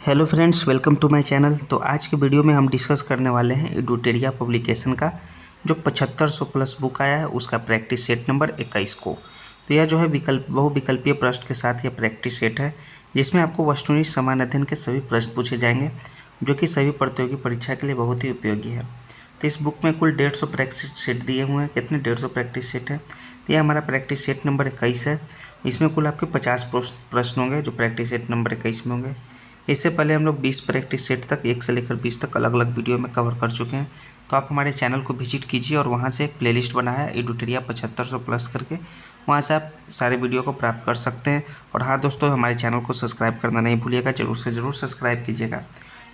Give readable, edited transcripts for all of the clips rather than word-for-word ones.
Hello friends, welcome to my channel. तो आज के वीडियो में हम डिस्कस करने वाले हैं एडुटेरिया पब्लिकेशन का जो 7500 प्लस बुक आया है उसका प्रैक्टिस सेट नंबर 21 को। तो यह जो है बहुविकल्पीय प्रश्न के साथ यह प्रैक्टिस सेट है जिसमें आपको वस्तुनिष्ठ समान अध्ययन के सभी प्रश्न पूछे जाएंगे जो कि सभी प्रतियोगी परीक्षा के लिए बहुत ही उपयोगी है। तो इस बुक में कुल 150 प्रैक्टिस सेट दिए हुए हैं। कितने 150 प्रैक्टिस सेट है? तो यह हमारा प्रैक्टिस सेट नंबर 21 है। इसमें कुल आपके 50 प्रश्न होंगे जो प्रैक्टिस सेट नंबर 21 में होंगे। इससे पहले हम लोग 20 प्रैक्टिस सेट तक 1 से लेकर 20 तक अलग अलग वीडियो में कवर कर चुके हैं। तो आप हमारे चैनल को विजिट कीजिए और वहाँ से एक प्लेलिस्ट बना है एडुटेरिया 7500 प्लस करके, वहाँ से आप सारे वीडियो को प्राप्त कर सकते हैं। और हाँ दोस्तों, हमारे चैनल को सब्सक्राइब करना नहीं भूलिएगा, जरूर से ज़रूर सब्सक्राइब कीजिएगा।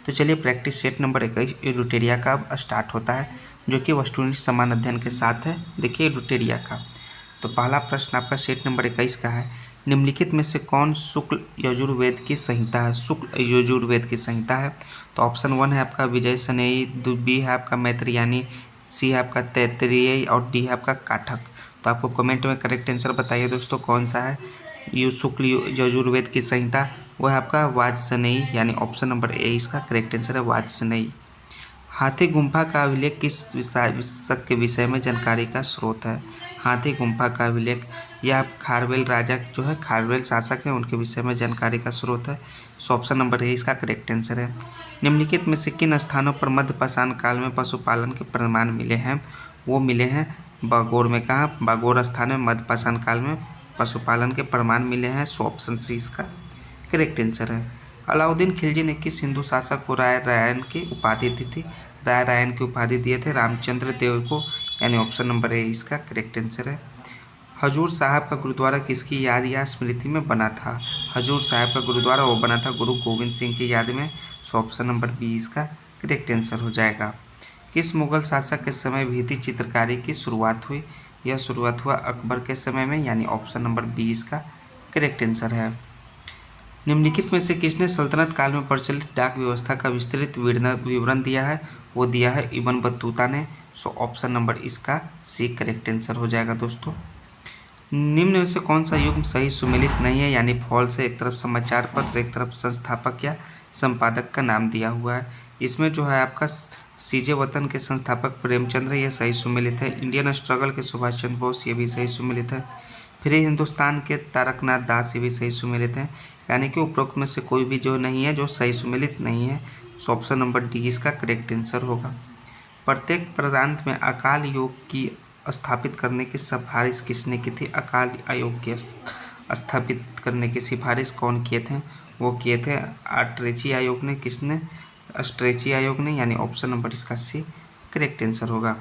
तो चलिए, प्रैक्टिस सेट नंबर 21 एडुटेरिया का अब स्टार्ट होता है जो कि वस्तुनिष्ठ समान अध्ययन के साथ है। देखिए एडुटेरिया का तो पहला प्रश्न आपका सेट नंबर 21 का है, निम्नलिखित में से कौन शुक्ल यजुर्वेद की संहिता है? शुक्ल यजुर्वेद की संहिता है तो ऑप्शन 1 है आपका विजय सनेयी, बी है आपका मैत्रेयी, सी है आपका तैत्तिरीय और डी है आपका काठक। तो आपको कमेंट में करेक्ट आंसर बताइए दोस्तों कौन सा है। ये शुक्ल यजुर्वेद की संहिता वो है आपका वाजसनेयी, यानी ऑप्शन नंबर ए इसका करेक्ट आंसर है वाजसनेयी। हाथी गुम्फा का अभिलेख किस विषय के विषय में जानकारी का स्रोत है? हाथी गुम्फा का अभिलेख यह खारवेल राजा जो है, खारवेल शासक है, उनके विषय में जानकारी का स्रोत है। सो ऑप्शन नंबर ए इसका करेक्ट आंसर है। निम्नलिखित में से किन स्थानों पर मध्यपाषाण काल में पशुपालन के प्रमाण मिले हैं? वो मिले हैं बागोर में। कहाँ? बागोर स्थान में मध्यपाषाण काल में पशुपालन के प्रमाण मिले हैं। सो ऑप्शन सी इसका करेक्ट आंसर है। अलाउद्दीन खिलजी ने किस हिंदू शासक को राय रायन की उपाधि दी थी? राय रायन की उपाधि दिए थे रामचंद्र देव को, यानी ऑप्शन नंबर ए इसका करेक्ट आंसर है। हजूर साहब का गुरुद्वारा किसकी याद या स्मृति में बना था? हजूर साहब का गुरुद्वारा वो बना था गुरु गोविंद सिंह की याद में। सो ऑप्शन नंबर बी इसका करेक्ट आंसर हो जाएगा। किस मुगल शासक के समय भित्ति चित्रकारी की शुरुआत हुई? यह शुरुआत हुआ अकबर के समय में, यानी ऑप्शन नंबर बी इसका करेक्ट आंसर है। निम्नलिखित में से किसने सल्तनत काल में प्रचलित डाक व्यवस्था का विस्तृत विवरण दिया है? वो दिया है इब्न बतूता ने। सो ऑप्शन नंबर इसका सी करेक्ट आंसर हो जाएगा दोस्तों। निम्न में से कौन सा युग्म सही सुमेलित नहीं है, यानी फॉल्स है? एक तरफ समाचार पत्र, एक तरफ संस्थापक या संपादक का नाम दिया हुआ है। इसमें जो है आपका सीजे वतन के संस्थापक प्रेमचंद्र, ये सही सुमेलित है। इंडियन स्ट्रगल के सुभाष चंद्र बोस, ये भी सही सुमेलित है। फ्री हिंदुस्तान के तारकनाथ दास, ये भी सही सुमेलित हैं। यानी कि उपरोक्त में से कोई भी जो नहीं है जो सही सुमेलित नहीं है। सो ऑप्शन नंबर डी इसका करेक्ट आंसर होगा। प्रत्येक प्रांत में अकाल योग की स्थापित करने की सिफारिश किसने की थी? अकाल आयोग की स्थापित करने की सिफारिश कौन किए थे? वो किए थे आट्रेची आयोग ने। किसने? अस्ट्रेची आयोग ने, यानी ऑप्शन नंबर इसका सी करेक्ट आंसर होगा।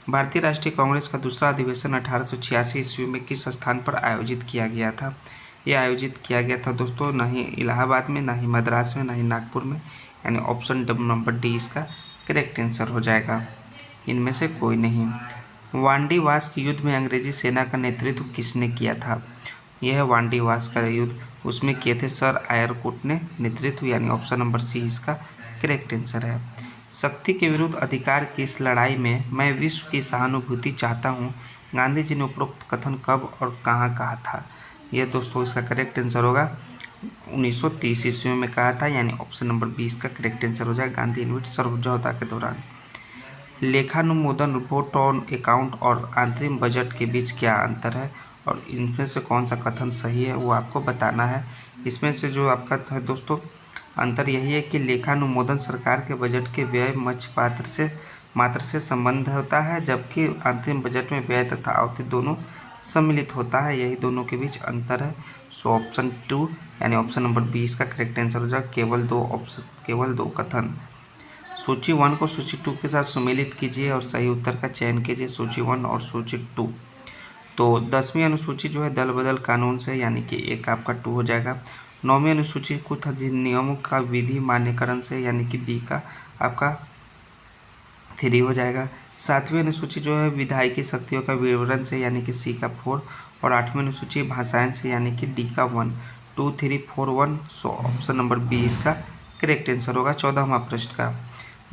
भारतीय राष्ट्रीय कांग्रेस का दूसरा अधिवेशन 1886 ईस्वी में किस स्थान पर आयोजित किया गया था? यह आयोजित किया गया था दोस्तों ना ही इलाहाबाद में, ना ही मद्रास में, ना ही नागपुर में, यानी ऑप्शन नंबर डी इसका करेक्ट आंसर हो जाएगा। इनमें से कोई नहीं। वांडीवास के युद्ध में अंग्रेजी सेना का नेतृत्व किसने किया था? यह है वांडीवास का युद्ध, उसमें किए थे सर आयरकुट ने नेतृत्व, यानी ऑप्शन नंबर सी इसका करेक्ट आंसर है। शक्ति के विरुद्ध अधिकार की इस लड़ाई में मैं विश्व की सहानुभूति चाहता हूँ, गांधी जी ने उपरोक्त कथन कब और कहाँ कहा था? यह दोस्तों इसका करेक्ट आंसर होगा 1930 ईस्वी में कहा था, यानी ऑप्शन नंबर 20 का करेक्ट आंसर हो जाएगा। गांधी इनविट समझौता के दौरान। लेखानुमोदन, रिपोर्ट ऑन अकाउंट और अंतरिम बजट के बीच क्या अंतर है और इनमें से कौन सा कथन सही है वो आपको बताना है। इसमें से जो आपका था दोस्तों अंतर यही है कि लेखानुमोदन सरकार के बजट के व्यय मात्र से संबंध होता है, जबकि अंतिम बजट में व्यय तथा आवृत्ति दोनों सम्मिलित होता है। यही दोनों के बीच अंतर है। सो ऑप्शन 2 यानी ऑप्शन नंबर 20 का करेक्ट आंसर हो जाएगा। केवल दो कथन। सूची 1 को सूची 2 के साथ सुमेलित कीजिए और सही उत्तर का चयन कीजिए। सूची 1 और सूची 2। तो 10वीं अनुसूची जो है दल बदल कानून से, यानी कि एक आपका 2 हो जाएगा। 9वीं अनुसूची कुछ अधिनियमों का विधि मान्यकरण से, यानी कि बी का आपका 3 हो जाएगा। 7वीं अनुसूची जो है विधायकी शक्तियों का विवरण से, यानी कि सी का 4। और 8वीं अनुसूची भाषाएं से, यानी कि डी का 1 2 3 4 1। सो ऑप्शन नंबर बी इसका करेक्ट आंसर होगा। 14वां प्रश्न का,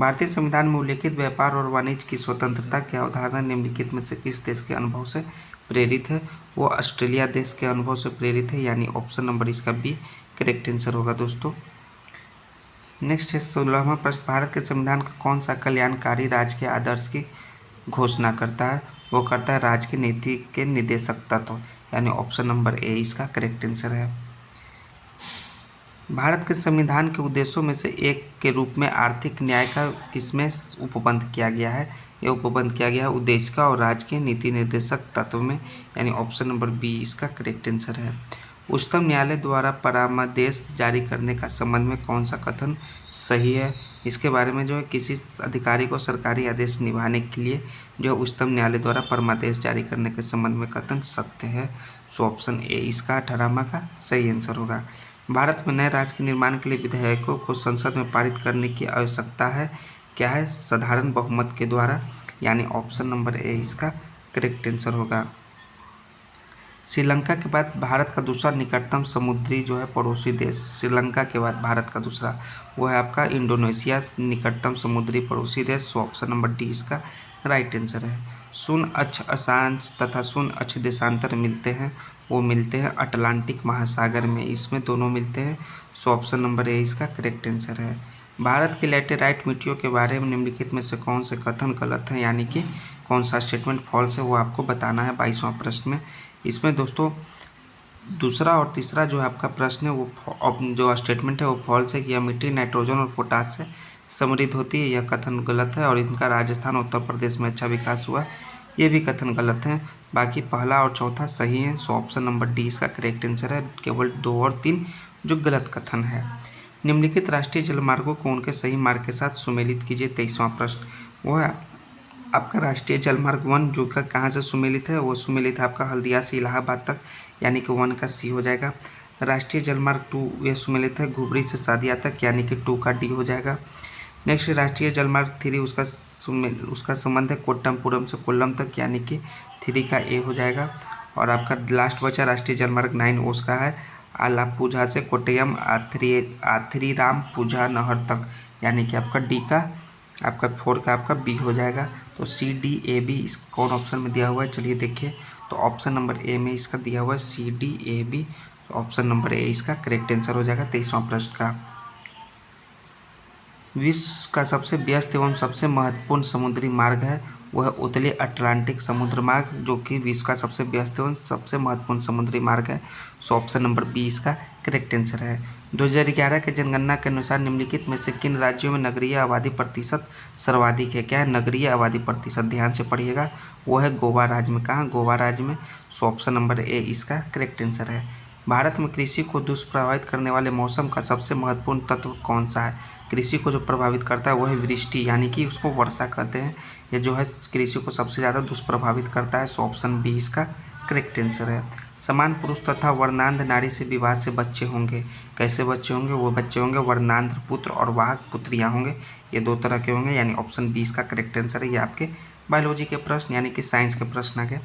भारतीय संविधान में उल्लेखित व्यापार और वाणिज्य की स्वतंत्रता की अवधारणा निम्नलिखित में से किस देश के अनुभव से प्रेरित है? वो ऑस्ट्रेलिया देश के अनुभव से प्रेरित है, यानी ऑप्शन नंबर इसका बी करेक्ट आंसर होगा दोस्तों। नेक्स्ट है 16वां प्रश्न, भारत के संविधान का कौन सा कल्याणकारी राज्य के आदर्श की घोषणा करता है? वो करता है राज्य की नीति के निर्देशक तत्व, यानी ऑप्शन नंबर ए इसका करेक्ट आंसर है। भारत के संविधान के उद्देश्यों में से एक के रूप में आर्थिक न्याय का किसमें उपबंध किया गया है? यह उपबंध किया गया है उद्देशिका और राज्य के नीति निर्देशक तत्व में, यानी ऑप्शन नंबर बी इसका करेक्ट आंसर है। उच्चतम न्यायालय द्वारा परामर्श जारी करने का संबंध में कौन सा कथन सही है? इसके बारे में जो है किसी अधिकारी को सरकारी आदेश निभाने के लिए जो उच्चतम न्यायालय द्वारा परामर्श जारी करने के संबंध में कथन सत्य है। सो ऑप्शन ए इसका 18वां का सही आंसर होगा। भारत में नए राज्य के निर्माण के लिए विधेयकों को संसद में पारित करने की आवश्यकता है। क्या है? साधारण बहुमत के द्वारा, यानी ऑप्शन नंबर ए इसका करेक्ट आंसर होगा। श्रीलंका के बाद भारत का दूसरा निकटतम समुद्री जो है पड़ोसी देश, श्रीलंका के बाद भारत का दूसरा वो है आपका इंडोनेशिया, निकटतम समुद्री पड़ोसी देश। सो ऑप्शन नंबर डी इसका राइट आंसर है। शून्य अक्ष अक्षांश तथा शून्य अक्ष देशांतर मिलते हैं, वो मिलते हैं अटलांटिक महासागर में, इसमें दोनों मिलते हैं। सो ऑप्शन नंबर ए इसका करेक्ट आंसर है। भारत की लैटेराइट मिट्टियों के बारे में निम्नलिखित में से कौन से कथन गलत हैं, यानी कि कौन सा स्टेटमेंट फॉल्स है, वो आपको बताना है 22वां प्रश्न में। इसमें दोस्तों दूसरा और तीसरा जो है आपका प्रश्न है वो जो स्टेटमेंट है वो फॉल्स है कि यह मिट्टी नाइट्रोजन और पोटास से समृद्ध होती है, यह कथन गलत है। और इनका राजस्थान उत्तर प्रदेश में अच्छा विकास हुआ, ये भी कथन गलत है। बाकी पहला और चौथा सही है। सो ऑप्शन नंबर डी इसका करेक्ट आंसर है। केवल 2 और 3 जो गलत कथन है। निम्नलिखित राष्ट्रीय जलमार्गों को उनके सही मार्ग के साथ सुमेलित कीजिए। 23वां प्रश्न वो है आपका राष्ट्रीय जलमार्ग 1 जो का कहाँ से सुमेलित है, वो सुमेलित है आपका हल्दिया से इलाहाबाद तक, यानी कि 1 का सी हो जाएगा। राष्ट्रीय जलमार्ग 2 ये सुमेलित है घुबरी से सादिया तक, यानी कि 2 का डी हो जाएगा। नेक्स्ट राष्ट्रीय जलमार्ग 3 उसका संबंध है कोट्टमपुरम से कोल्लम तक, यानी कि 3 का ए हो जाएगा। और आपका लास्ट बचा राष्ट्रीय जलमार्ग 9 उसका है आलापुझा से कोट्टयम आथरीराम पूजा नहर तक, यानी कि आपका डी का आपका 4 का आपका बी हो जाएगा। तो सी डी ए बी इस कौन ऑप्शन में दिया हुआ है, चलिए देखिए। तो ऑप्शन नंबर ए में इसका दिया हुआ है सी डी ए बी, तो ऑप्शन नंबर ए इसका करेक्ट आंसर हो जाएगा 23वां प्रश्न का। विश्व का सबसे व्यस्त एवं सबसे महत्वपूर्ण समुद्री मार्ग है वह उत्तरी अटलांटिक समुद्र मार्ग, जो कि विश्व का सबसे व्यस्त एवं सबसे महत्वपूर्ण समुद्री मार्ग है। सो ऑप्शन नंबर बी इसका करेक्ट आंसर है। 2011 के जनगणना के अनुसार निम्नलिखित में से किन राज्यों में नगरीय आबादी प्रतिशत सर्वाधिक है? क्या है? नगरीय आबादी प्रतिशत, ध्यान से पढ़िएगा, वो है गोवा राज्य में। कहाँ? गोवा राज्य में। सो ऑप्शन नंबर ए इसका करेक्ट आंसर है। भारत में कृषि को दुष्प्रभावित करने वाले मौसम का सबसे महत्वपूर्ण तत्व कौन सा है? कृषि को जो प्रभावित करता है वो है वृष्टि, यानी कि उसको वर्षा कहते हैं। ये जो है कृषि को सबसे ज़्यादा दुष्प्रभावित करता है। सो ऑप्शन बी इसका करेक्ट आंसर है। समान पुरुष तथा वर्णांध नारी से विवाह से बच्चे होंगे, कैसे बच्चे होंगे? वो बच्चे होंगे वर्णांध पुत्र और वाहक पुत्रियाँ होंगे, ये 2 तरह के होंगे, यानी ऑप्शन बी इसका करेक्ट आंसर है। ये आपके बायोलॉजी के प्रश्न यानी कि साइंस के प्रश्न आ गए।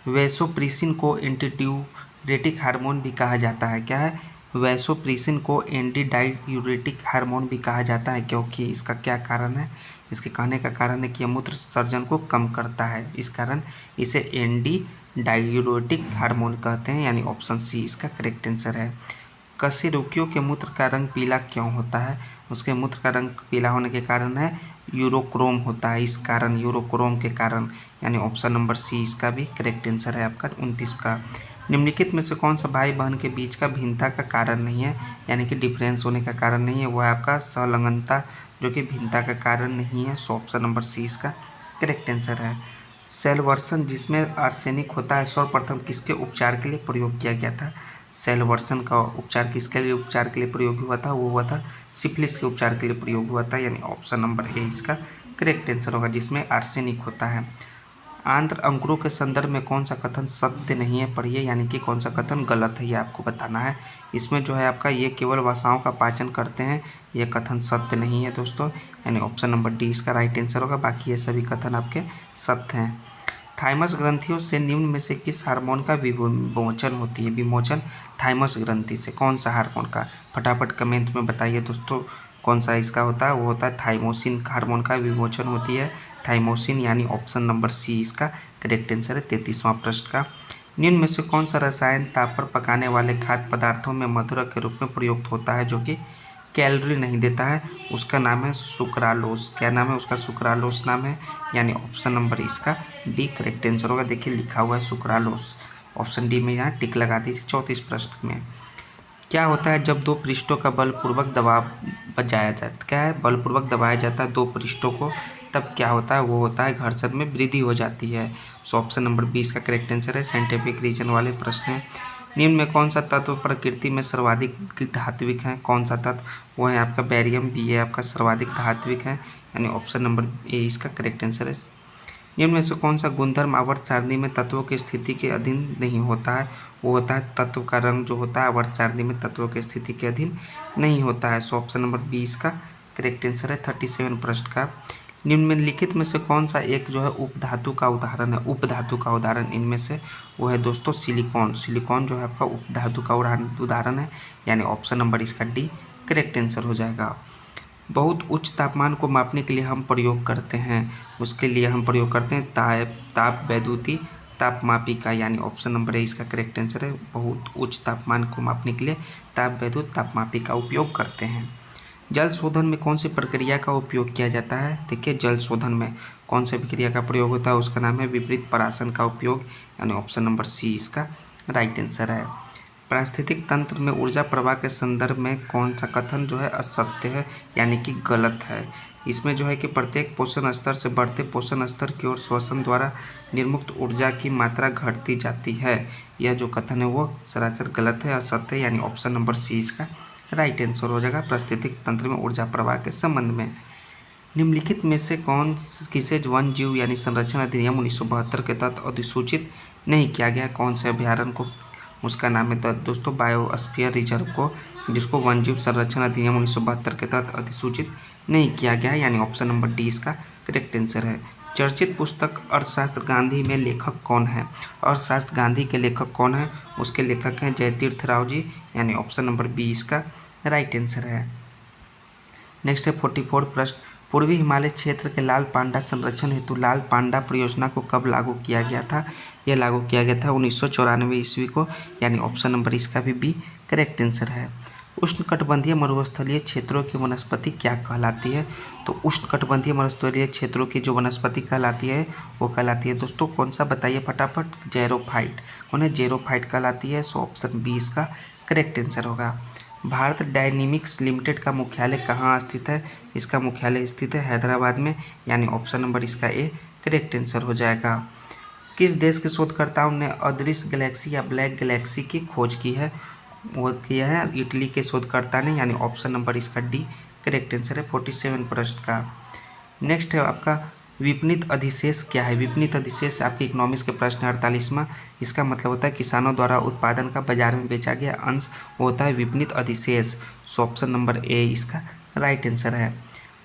वैसोप्रेसिन को एंटीडायूरेटिक हार्मोन भी कहा जाता है। क्या है? वैसोप्रेसिन को एंटीडायूरेटिक हार्मोन भी कहा जाता है, क्योंकि इसका क्या कारण है? इसके कहने का कारण है कि यह मूत्र सर्जन को कम करता है, इस कारण इसे एंटीडायूरेटिक हार्मोन कहते हैं, यानी ऑप्शन सी इसका करेक्ट आंसर है। कशेरुकियों के मूत्र का रंग पीला क्यों होता है? उसके मूत्र का रंग पीला होने के कारण है यूरोक्रोम होता है, इस कारण यूरोक्रोम के कारण, यानी ऑप्शन नंबर सी इसका भी करेक्ट आंसर है आपका 29 का। निम्नलिखित में से कौन सा भाई बहन के बीच का भिन्नता का कारण नहीं है, यानी कि डिफरेंस होने का कारण नहीं है? वो है आपका संलग्नता, जो कि भिन्नता का कारण नहीं है। सो ऑप्शन नंबर सी इसका करेक्ट आंसर है। सेलवर्सन जिसमें आर्सेनिक होता है सर्वप्रथम किसके उपचार के लिए प्रयोग किया गया था? सेलवर्सन का उपचार किसके लिए उपचार के लिए प्रयोग हुआ था? वो हुआ था सिफिलिस के उपचार के लिए प्रयोग हुआ था, यानी ऑप्शन नंबर ए इसका करेक्ट आंसर होगा, जिसमें आर्सेनिक होता है। आंत्र अंकुरों के संदर्भ में कौन सा कथन सत्य नहीं है? पढ़िए, यानी कि कौन सा कथन गलत है, ये आपको बताना है। इसमें जो है आपका ये केवल वसाओं का पाचन करते हैं, ये कथन सत्य नहीं है दोस्तों, यानी ऑप्शन नंबर डी इसका राइट आंसर होगा। बाकी ये सभी कथन आपके सत्य हैं। थाइमस ग्रंथियों से निम्न में से किस हार्मोन का विमोचन होती है? विमोचन थाइमस ग्रंथि से कौन सा हार्मोन का? फटाफट कमेंट में बताइए दोस्तों कौन सा इसका होता है। वो होता है थाइमोसिन हार्मोन का विमोचन होती है, थाइमोसिन, यानी ऑप्शन नंबर सी इसका करेक्ट आंसर है 33वां प्रश्न का। निम्न में से कौन सा रसायन ताप पर पकाने वाले खाद्य पदार्थों में मधुरक के रूप में प्रयुक्त होता है, जो कि कैलोरी नहीं देता है उसका नाम है सुक्रालोस। क्या नाम है उसका? सुक्रालोस नाम है, यानी ऑप्शन नंबर इसका डी करेक्ट आंसर होगा। देखिए लिखा हुआ है सुक्रालोस, ऑप्शन डी में यहाँ टिक लगा दीजिए 34 प्रश्न में। क्या होता है जब दो पृष्ठों का बलपूर्वक दबाव बजाया जाता? क्या है? बलपूर्वक दबाया जाता है दो पृष्ठों को, तब क्या होता है? वो होता है घर्षण में वृद्धि हो जाती है। सो ऑप्शन नंबर 20 का करेक्ट आंसर है। साइंटिफिक रीजन वाले प्रश्न है। निम्न में कौन सा तत्व प्रकृति में सर्वाधिक धात्विक है? कौन सा तत्व? वो है आपका बैरियम। बी है आपका सर्वाधिक धात्विक है, यानी ऑप्शन नंबर ए इसका करेक्ट आंसर है। निम्न में से कौन सा गुणधर्म आवर्त सारणी में तत्वों की स्थिति के अधीन नहीं होता है? वो होता है तत्व का रंग जो होता है आवर्त सारणी में तत्वों की स्थिति के अधीन नहीं होता है। सो ऑप्शन नंबर 20 का करेक्ट आंसर है 37 प्रश्न का। निम्नलिखित में से कौन सा एक जो है उपधातु का उदाहरण है? उपधातु का उदाहरण इनमें से वो है दोस्तों सिलिकॉन। सिलिकॉन जो है आपका उपधातु का उदाहरण है, यानी ऑप्शन नंबर इसका डी करेक्ट आंसर हो जाएगा। बहुत उच्च तापमान को मापने के लिए हम प्रयोग करते हैं, उसके लिए हम प्रयोग करते हैं ताप वैद्युति तापमापिका, यानी ऑप्शन नंबर ए इसका करेक्ट आंसर है। बहुत उच्च तापमान को मापने के लिए ताप वैद्युत तापमापिका का उपयोग करते हैं। जल शोधन में कौन सी प्रक्रिया का उपयोग किया जाता है? देखिए जल शोधन में कौन सी प्रक्रिया का प्रयोग होता है उसका नाम है विपरीत परासन का उपयोग, यानी ऑप्शन नंबर सी इसका राइट आंसर है। पारिस्थितिक तंत्र में ऊर्जा प्रवाह के संदर्भ में कौन सा कथन जो है असत्य है, यानी कि गलत है? इसमें जो है कि प्रत्येक पोषण स्तर से बढ़ते पोषण स्तर की ओर श्वसन द्वारा निर्मुक्त ऊर्जा की मात्रा घटती जाती है। यह जो कथन है वो सरासर गलत है, असत्य है, यानी ऑप्शन नंबर सी इसका राइट आंसर हो जाएगा पारिस्थितिक तंत्र में ऊर्जा प्रवाह के संबंध में। निम्नलिखित में से किसे वन जीव यानी संरक्षण अधिनियम 1972 के तहत अधिसूचित नहीं किया गया? कौन से अभ्यारण्य को? उसका नाम है दोस्तों बायोस्फीयर रिजर्व को, जिसको वन जीव संरक्षण अधिनियम 1972 के तहत अधिसूचित नहीं किया गया है, यानी ऑप्शन नंबर डी इसका करेक्ट आंसर है। चर्चित पुस्तक अर्थशास्त्र गांधी में लेखक कौन है? अर्थशास्त्र गांधी के लेखक कौन है? उसके लेखक हैं जयतीर्थ राव जी, यानी ऑप्शन नंबर बी इसका राइट आंसर है। नेक्स्ट है 44 प्रश्न। पूर्वी हिमालय क्षेत्र के लाल पांडा संरक्षण हेतु लाल पांडा परियोजना को कब लागू किया गया था? यह लागू किया गया था 1994 ईस्वी को, यानी ऑप्शन नंबर इसका भी बी करेक्ट आंसर है। उष्णकटिबंधीय मरुस्थलीय क्षेत्रों की वनस्पति क्या कहलाती है? तो उष्णकटिबंधीय मरुस्थलीय क्षेत्रों की जो वनस्पति कहलाती है वो कहलाती है दोस्तों कौन सा? बताइए फटाफट। जेरोफाइट। कौन है? जेरोफाइट कहलाती है। सो ऑप्शन बी इसका करेक्ट आंसर होगा। भारत डायनेमिक्स लिमिटेड का मुख्यालय कहाँ स्थित है? इसका मुख्यालय स्थित है हैदराबाद में, यानी ऑप्शन नंबर इसका ए करेक्ट आंसर हो जाएगा। किस देश के शोधकर्ताओं ने अदृश्य गैलेक्सी या ब्लैक गैलेक्सी की खोज की है? वो किया है इटली के शोधकर्ता ने, यानी ऑप्शन नंबर इसका डी करेक्ट आंसर है 47 प्रश्न का। नेक्स्ट है आपका विपणित अधिशेष क्या है? विपणित अधिशेष आपके इकोनॉमिक्स के प्रश्न 48वां। इसका मतलब होता है किसानों द्वारा उत्पादन का बाजार में बेचा गया अंश, वो होता है विपणित अधिशेष। सो ऑप्शन नंबर ए इसका राइट आंसर है।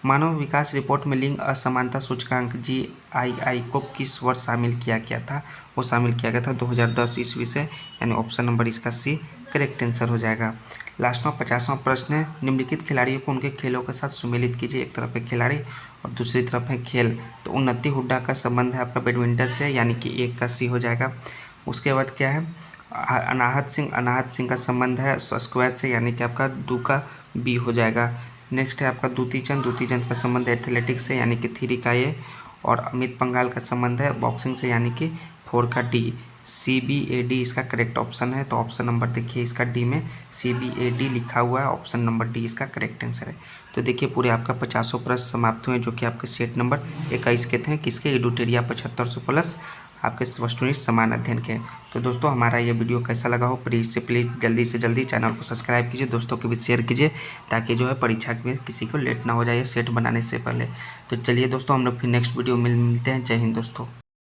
मानव विकास रिपोर्ट में लिंग असमानता सूचकांक GII को किस वर्ष शामिल किया गया था? वो शामिल किया गया था 2010 ईस्वी से, यानी ऑप्शन नंबर इसका सी करेक्ट आंसर हो जाएगा। लास्टवां 50वां प्रश्न है। निम्नलिखित खिलाड़ियों को उनके खेलों के साथ सुमेलित कीजिए। एक तरफ है खिलाड़ी और दूसरी तरफ है खेल। तो उन्नति हुड्डा का संबंध है आपका बैडमिंटन से, यानी कि एक का सी हो जाएगा। उसके बाद क्या है? अनाहत सिंह का संबंध है स्क्वैश से, यानी कि आपका 2 का बी हो जाएगा। नेक्स्ट है आपका दूती चंद का संबंध है एथलेटिक्स से, यानी कि 3 का ए। और अमित पंघाल का संबंध है बॉक्सिंग से, यानी कि 4 का डी। CBAD इसका करेक्ट ऑप्शन है। तो ऑप्शन नंबर देखिए इसका डी में CBAD लिखा हुआ है, ऑप्शन नंबर डी इसका करेक्ट आंसर है। तो देखिए पूरे आपका 50 प्रश्न समाप्त हुए, जो कि आपके सेट नंबर 21 के थे। किसके? एडुटेरिया 7500 प्लस आपके वस्तुनिष्ठ समान अध्ययन के। तो दोस्तों हमारा ये वीडियो कैसा लगा हो प्लीज़ जल्दी से जल्दी चैनल को सब्सक्राइब कीजिए, दोस्तों के बीच शेयर कीजिए, ताकि जो है परीक्षा में किसी को लेट ना हो जाए सेट बनाने से पहले। तो चलिए दोस्तों हम लोग फिर नेक्स्ट वीडियो में मिलते हैं। जय हिंद दोस्तों।